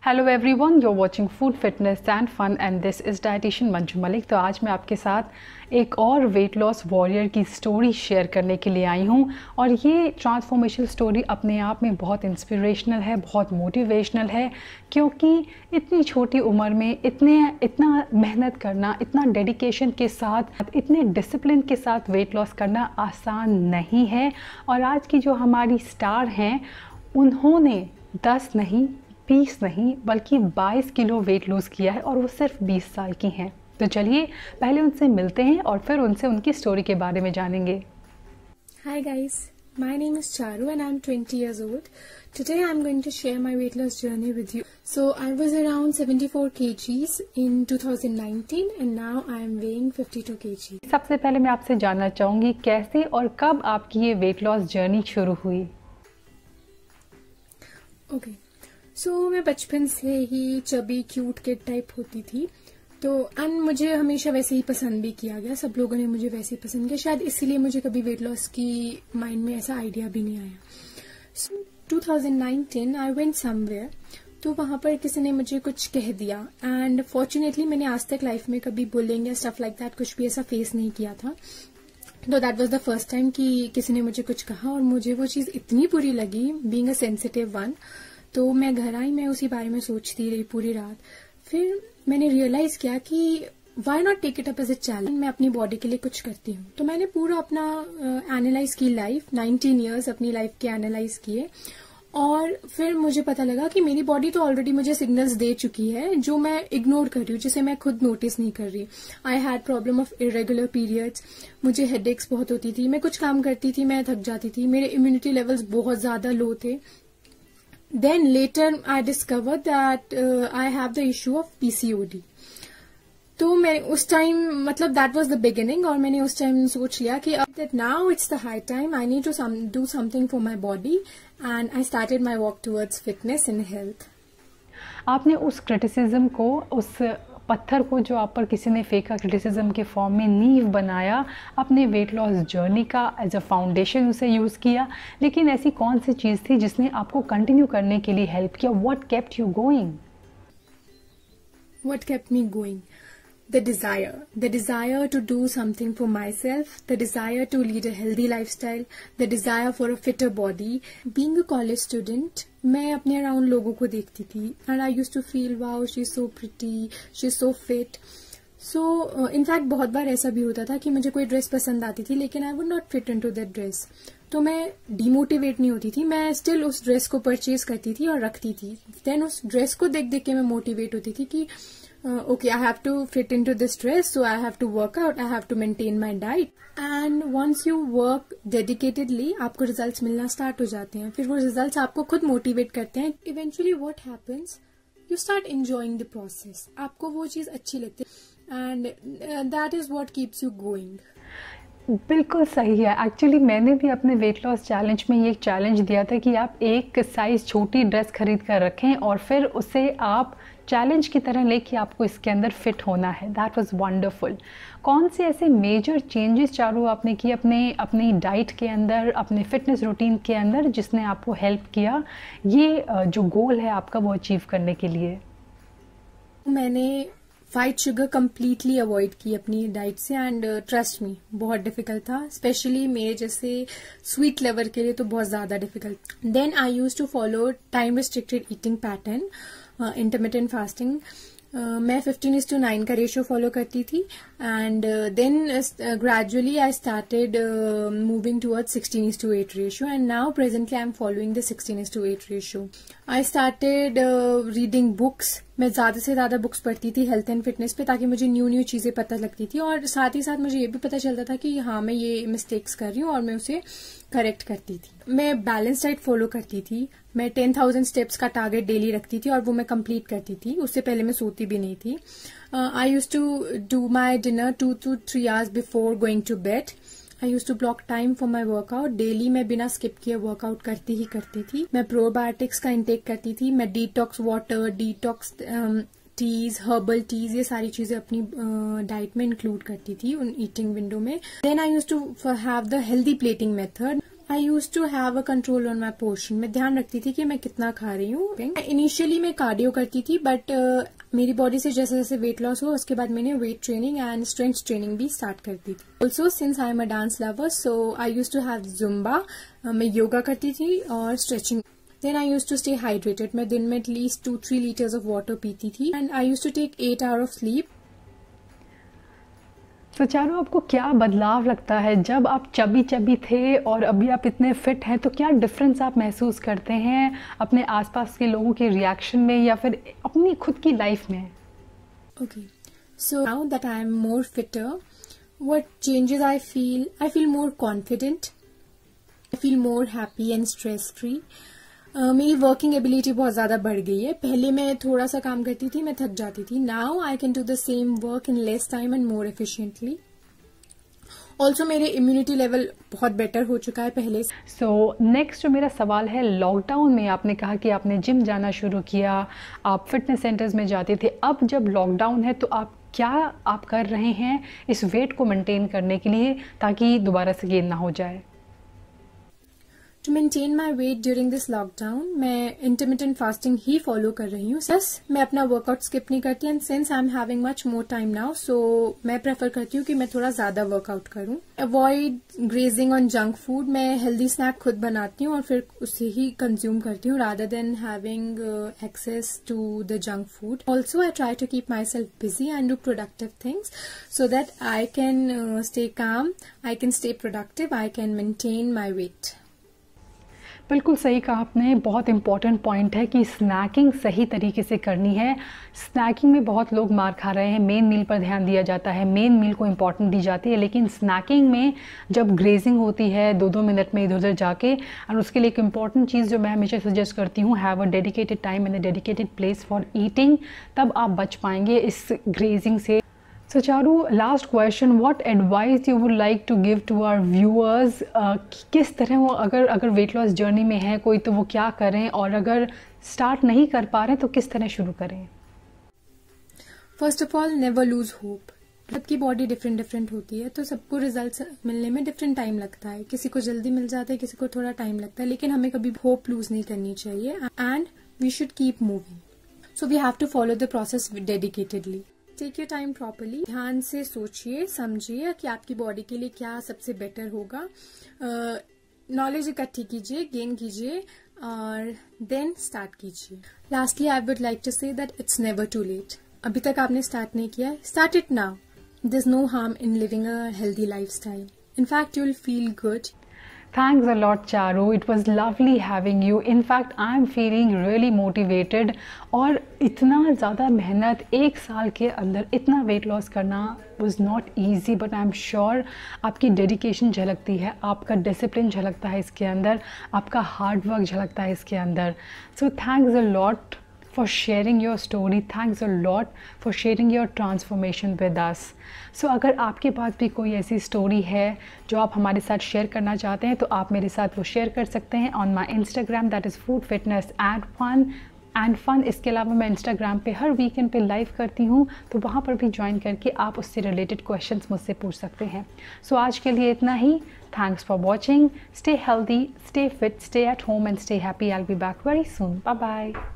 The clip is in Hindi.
Hello everyone, you are watching food fitness and fun and this is dietitian Manju Malik. तो आज मैं आपके साथ एक और वेट लॉस वॉरियर की स्टोरी शेयर करने के लिए आई हूँ और ये ट्रांसफॉर्मेशनल स्टोरी अपने आप में बहुत इंस्पिरेशनल है, बहुत मोटिवेशनल है, क्योंकि इतनी छोटी उम्र में इतना मेहनत करना, इतना डेडिकेशन के साथ, इतने डिसिप्लिन के साथ वेट लॉस करना आसान नहीं है। और आज की जो हमारी स्टार हैं, उन्होंने 10 नहीं, 20 नहीं, बल्कि 22 किलो वेट लूज़ किया है और वो सिर्फ 20 साल की हैं। तो चलिए पहले उनसे मिलते हैं और फिर उनसे उनकी स्टोरी के बारे में जानेंगे। Hi guys, my name is Charu and I'm 20 years old. Today I'm going to share my weight loss journey with you. So I was around 74 kgs in 2019 and now I am weighing 52 kg. सबसे पहले मैं आपसे जानना चाहूँगी कैसे और कब आपकी ये वेट लॉस जर्नी शुरू हुई। Okay. सो मैं बचपन से ही चबी क्यूट किड टाइप होती थी, तो एंड मुझे हमेशा वैसे ही पसंद भी किया गया, सब लोगों ने मुझे वैसे ही पसंद किया, शायद इसीलिए मुझे कभी वेट लॉस की माइंड में ऐसा आइडिया भी नहीं आया। सो 2019 आई वेंट समवेयर, तो वहां पर किसी ने मुझे कुछ कह दिया एंड फॉर्चुनेटली मैंने आज तक लाइफ में कभी बुलिंग या स्टफ लाइक दैट कुछ भी ऐसा फेस नहीं किया था। तो that was the first time कि किसी ने मुझे कुछ कहा और मुझे वो चीज इतनी बुरी लगी, बीइंग अ सेंसिटिव वन। तो मैं घर आई, मैं उसी बारे में सोचती रही पूरी रात। फिर मैंने रियलाइज किया कि why not take it up as a challenge, मैं अपनी बॉडी के लिए कुछ करती हूँ। तो मैंने पूरा अपना एनालाइज की लाइफ, 19 ईयर्स अपनी लाइफ के एनालाइज किए और फिर मुझे पता लगा कि मेरी बॉडी तो ऑलरेडी मुझे सिग्नल्स दे चुकी है जो मैं इग्नोर कर रही हूँ, जिसे मैं खुद नोटिस नहीं कर रही। I had problem of irregular periods, मुझे हेडेक्स बहुत होती थी, मैं कुछ काम करती थी मैं थक जाती थी, मेरे इम्यूनिटी लेवल्स बहुत ज्यादा लो थे। Then later I discovered that I have the issue of PCOD. तो मैं उस टाइम मतलब that was the beginning और मैंने उस टाइम सोच लिया कि that now it's the high time I need to do something for my body and I started my walk towards fitness and health. आपने उस क्रिटिसिज्म को, उस पत्थर को जो आप पर किसी ने फेंका क्रिटिसिज्म के फॉर्म में, नींव बनाया अपने वेट लॉस जर्नी का, एज अ फाउंडेशन उसे यूज़ किया। लेकिन ऐसी कौन सी चीज़ थी जिसने आपको कंटिन्यू करने के लिए हेल्प किया? What kept you going? What kept me going? The desire to do something for myself, the desire to lead a healthy lifestyle, the desire for a fitter body. Being a college student, मैं अपने अराउंड लोगों को देखती थी and I used to feel wow, she's so pretty, she's so fit. So in fact बहुत बार ऐसा भी होता था कि मुझे कोई ड्रेस पसंद आती थी लेकिन I would not fit into that dress. तो मैं डिमोटिवेट नहीं होती थी, मैं स्टिल उस ड्रेस को परचेज करती थी और रखती थी। देन उस ड्रेस को देख देख के मैं मोटिवेट होती थी कि okay, I have to fit into this dress, so I have to work out, I have to maintain my diet. And once you work dedicatedly, आपको results मिलना start हो जाते हैं, फिर वो results आपको खुद motivate करते हैं। Eventually what happens, you start enjoying the process. आपको वो चीज अच्छी लगती है and that is what keeps you going. बिल्कुल सही है। एक्चुअली मैंने भी अपने वेट लॉस चैलेंज में ये चैलेंज दिया था कि आप एक साइज़ छोटी ड्रेस खरीद कर रखें और फिर उसे आप चैलेंज की तरह लेके आपको इसके अंदर फिट होना है। That was wonderful. कौन से ऐसे मेजर चेंजेस चारू आपने किए अपनी डाइट के अंदर, अपने फिटनेस रूटीन के अंदर, जिसने आपको हेल्प किया ये जो गोल है आपका वो अचीव करने के लिए? मैंने वाइट शुगर कम्प्लीटली अवॉइड की अपनी डाइट से एंड ट्रस्ट मी बहुत डिफिकल्ट था, स्पेशली मेरे जैसे स्वीट लवर के लिए तो बहुत ज्यादा difficult. Then I use to follow time restricted eating pattern, intermittent fasting. मैं 15:9 का रेशियो फॉलो करती थी and then gradually I started moving toward 16:8 ratio and now presently I am following the 16:8 ratio. I started reading books, मैं ज्यादा से ज्यादा बुक्स पढ़ती थी हेल्थ एंड फिटनेस पे ताकि मुझे न्यू चीजें पता लगती थी और साथ ही साथ मुझे ये भी पता चलता था कि हाँ मैं ये मिस्टेक्स कर रही हूँ और मैं उसे करेक्ट करती थी। मैं बैलेंस डाइट फॉलो करती थी, मैं 10,000 स्टेप्स का टारगेट डेली रखती थी और वो मैं कंप्लीट करती थी, उससे पहले मैं सोती भी नहीं थी। I use to do my dinner 2 to 3 hours before going to bed. I use to block time for my workout, daily मैं बिना स्किप किए वर्कआउट करती ही करती थी। मैं प्रोबायोटिक्स का इंटेक करती थी, मैं detox water, detox teas, herbal teas, ये सारी चीजें अपनी डाइट में इंक्लूड करती थी उन ईटिंग विंडो में। Then I use to have the healthy plating method. I use to have a control on my portion. मैं ध्यान रखती थी कि मैं कितना खा रही हूँ. इनिशियली मैं कार्डियो करती थी, बट मेरी बॉडी से जैसे जैसे वेट लॉस हुआ उसके बाद मैंने weight training and strength training भी स्टार्ट कर दी थी. Also since I am a dance lover, so I use to have Zumba. मैं योगा करती थी और stretching. Then I used to stay hydrated. मैं दिन में at least 2-3 liters of water पीती थी. And I used to take 8 hours of sleep. तो चारों, आपको क्या बदलाव लगता है जब आप चबी थे और अभी आप इतने फिट हैं? तो क्या डिफरेंस आप महसूस करते हैं अपने आसपास के लोगों के रिएक्शन में या फिर अपनी खुद की लाइफ में? Okay. So now that I am more fitter, what changes I feel? I feel more confident. I feel more happy and stress free. मेरी वर्किंग एबिलिटी बहुत ज़्यादा बढ़ गई है. पहले मैं थोड़ा सा काम करती थी, मैं थक जाती थी. Now I can do the same work in less time and more efficiently. Also मेरे इम्यूनिटी लेवल बहुत बेटर हो चुका है पहले. सो नेक्स्ट जो मेरा सवाल है, लॉकडाउन में आपने कहा कि आपने जिम जाना शुरू किया, आप फिटनेस सेंटर्स में जाते थे. अब जब लॉकडाउन है तो क्या आप कर रहे हैं इस वेट को मेंटेन करने के लिए ताकि दोबारा से गेन ना हो जाए? To maintain my weight during this lockdown मैं इंटरमिटेंट फास्टिंग ही फॉलो कर रही हूँ. मैं अपना वर्कआउट स्किप नहीं करती. And since I am having much more time now, so मैं प्रेफर करती हूँ कि मैं थोड़ा ज्यादा वर्कआउट करूँ. Avoid grazing on junk food. मैं हेल्दी स्नैक खुद बनाती हूँ और फिर उसे ही कंज्यूम करती हूँ rather than having access to the junk food. Also I try to keep myself busy and do productive things so that I can stay calm, I can stay productive, I can maintain my weight. बिल्कुल सही कहा आपने. बहुत इंपॉर्टेंट पॉइंट है कि स्नैकिंग सही तरीके से करनी है. स्नैकिंग में बहुत लोग मार खा रहे हैं. मेन मील पर ध्यान दिया जाता है, मेन मील को इम्पॉर्टेंट दी जाती है, लेकिन स्नैकिंग में जब ग्रेजिंग होती है 2-2 मिनट में इधर उधर जाके, और उसके लिए एक इम्पॉर्टेंट चीज़ जो मैं हमेशा सजेस्ट करती हूँ, have a dedicated time and a dedicated place for eating. तब आप बच पाएंगे इस ग्रेजिंग से. So Charu, last question, what advice you would like to give to our viewers? किस तरह वो अगर वेट लॉस जर्नी में है कोई तो वो क्या करें, और अगर स्टार्ट नहीं कर पा रहे तो किस तरह शुरू करें? First of all, never lose hope. सबकी बॉडी डिफरेंट होती है, तो सबको रिजल्ट्स मिलने में डिफरेंट टाइम लगता है. किसी को जल्दी मिल जाता है, किसी को थोड़ा टाइम लगता है, लेकिन हमें कभी होप लूज नहीं करनी चाहिए. And we should keep moving. So we have to follow the process dedicatedly. Take your time properly. ध्यान से सोचिए, समझिए कि आपकी बॉडी के लिए क्या सबसे बेटर होगा. नॉलेज इकट्ठी कीजिए, गेन कीजिए और देन स्टार्ट कीजिए. Lastly I would like to say that it's never too late. अभी तक आपने स्टार्ट नहीं किया है, start it now. There is no harm in living a healthy lifestyle. In fact, you'll feel good. Thanks a lot, Charu. It was lovely having you. In fact, I'm feeling really motivated. और इतना ज़्यादा मेहनत 1 साल के अंदर इतना वेट लॉस करना was not easy, but I'm sure आपकी डेडिकेशन झलकती है, आपका डिसिप्लिन झलकता है इसके अंदर, आपका हार्ड वर्क झलकता है इसके अंदर. So thanks a lot for sharing your story. Thanks a lot for sharing your transformation with us. So अगर आपके पास भी कोई ऐसी स्टोरी है जो आप हमारे साथ शेयर करना चाहते हैं तो आप मेरे साथ वो शेयर कर सकते हैं on my Instagram, that is food fitness and fun. इसके अलावा मैं इंस्टाग्राम पे हर वीकेंड पे लाइव करती हूँ, तो वहाँ पर भी ज्वाइन करके आप उससे रिलेटेड क्वेश्चंस मुझसे पूछ सकते हैं. सो आज के लिए इतना ही. Thanks for watching. Stay healthy, stay fit, stay at home and stay happy. I'll be back very soon. Bye bye.